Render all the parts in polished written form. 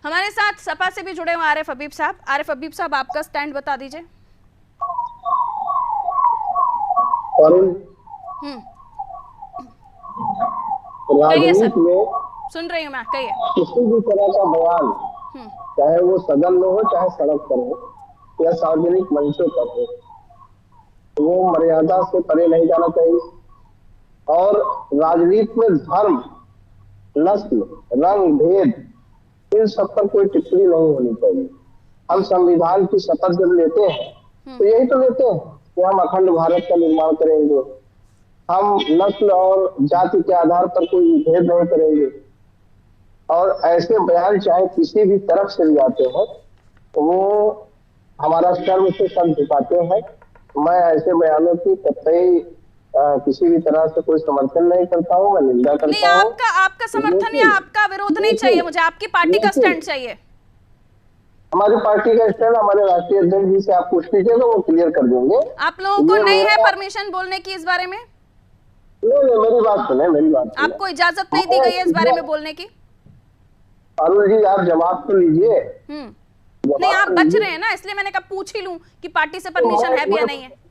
हमारे साथ सपा से भी जुड़े हुए आरिफ हबीब साहब। आरिफ हबीब साहब, आपका स्टैंड बता दीजिए। हम्म, कहिए सर, राजनीति में सुन रही हूँ मैं, कहिए। किसी भी तरह का बयान, हम्म, चाहे वो सदन में हो चाहे सड़क पर हो या सार्वजनिक मंचों पर हो, वो मर्यादा से परे नहीं जाना चाहिए। और राजनीति में धर्म, नस्ल, रंग भेद, इन सब पर कोई टिप्पणी नहीं होनी चाहिए। हम संविधान की शपथ जब लेते हैं तो यही तो लेते हैं कि हम अखंड भारत का निर्माण करेंगे, हम नस्ल और जाति के आधार पर कोई भेद नहीं करेंगे। और ऐसे बयान चाहे किसी भी तरफ से भी आते हैं तो वो हमारा शर्म से सर झुकाते हैं। मैं ऐसे बयानों की कतई किसी भी तरह से कोई समर्थन नहीं करता हूँ, मैं निंदा नहीं, करता हूँ। आपका आपका समर्थन या लेकिन आपका विरोध नहीं चाहिए लेकिन मुझे, आपकी पार्टी का लेकिन स्टैंड चाहिए। हमारी पार्टी का स्टैंड हमारे राष्ट्रीय अध्यक्ष जी से आप पूछ लीजिएगा, वो क्लियर कर देंगे। आप लोगों को ये नहीं है मेरा परमिशन बोलने की इस बारे में? नहीं, मेरी बात सुने, मेरी बात सुने। आपको इजाजत नहीं दी गई है इस बारे में बोलने की? अरुण जी, आप जवाब तो लीजिए। हम्म, नहीं, जवाब आप तो बच लीजिए। रहे हैं ना, इसलिए मैंने कहा पूछ ही लूं कि पार्टी से परमिशन है भी या नहीं है।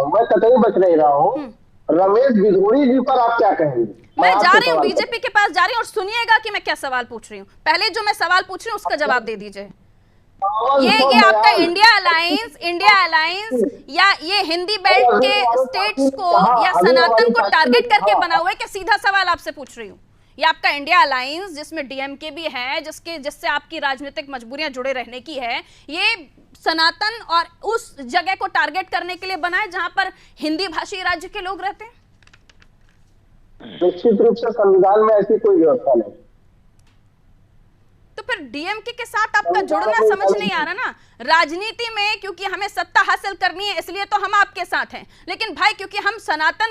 मैं कतई बच नहीं रहा हूँ। हम्म, रमेश बिधूड़ी जी पर आप क्या कहेंगे? मैं जा आपसे रही हूँ सवाल करता बीजेपी के पास, जा रही हूँ, और सुनिएगा कि मैं क्या सवाल पूछ रही हूँ। पहले जो मैं सवाल पूछ रही हूँ उसका जवाब दे दीजिए। हूं। ये आपका इंडिया अलायंस या ये हिंदी बेल्ट के स्टेट्स को या अभी सनातन हमारी को पार्टी टारगेट में करके था। बना हुआ है क्या? सीधा सवाल आपसे पूछ रही हूँ। ये आपका इंडिया अलायंस जिसमें डीएमके भी है, जिससे आपकी राजनीतिक मजबूरियां जुड़े रहने की है, ये सनातन और उस जगह को टारगेट करने के लिए बना है जहां पर हिंदी भाषी राज्य के लोग रहते हैं? निश्चित रूप से संविधान में ऐसी कोई व्यवस्था नहीं। तो फिर डीएमके के साथ आपका संविधान जुड़ना में समझ नहीं आ रहा ना। राजनीति में क्योंकि हमें सत्ता हासिल करनी है इसलिए तो हम आपके साथ हैं, लेकिन भाई क्योंकि हम सनातन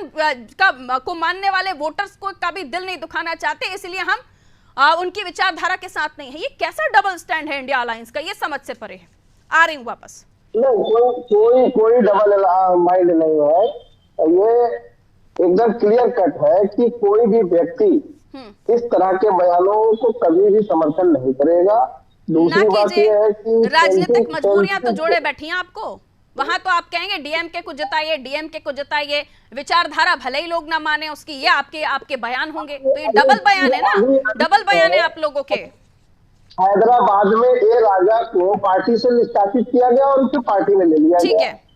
को मानने वाले वोटर्स को का भी दिल नहीं दुखाना चाहते, इसलिए हम उनकी विचारधारा के साथ नहीं है। ये कैसा डबल स्टैंड है इंडिया अलायंस का? ये समझ से परे है। आ रही हूं वापस। नहीं, कोई डबल माइंड नहीं है। ये एकदम क्लियर कट है कि कोई भी व्यक्ति इस तरह के बयानों को कभी भी समर्थन नहीं करेगा। ना दूसरी बात कीजिए, यह है कि राजनीतिक मजबूरियां तो जोड़े सेंसिटिव बैठी हैं आपको। वहां तो आप कहेंगे डीएमके को जिताइए, डीएमके को जिताइए, विचारधारा भले ही लोग ना माने उसकी, ये आपके बयान होंगे। तो ये डबल बयान है ना, डबल बयान है आप लोगों के। हैदराबाद में ए राजा को पार्टी से निष्कासित किया गया और उसे पार्टी में ले लिया ठीक गया। है।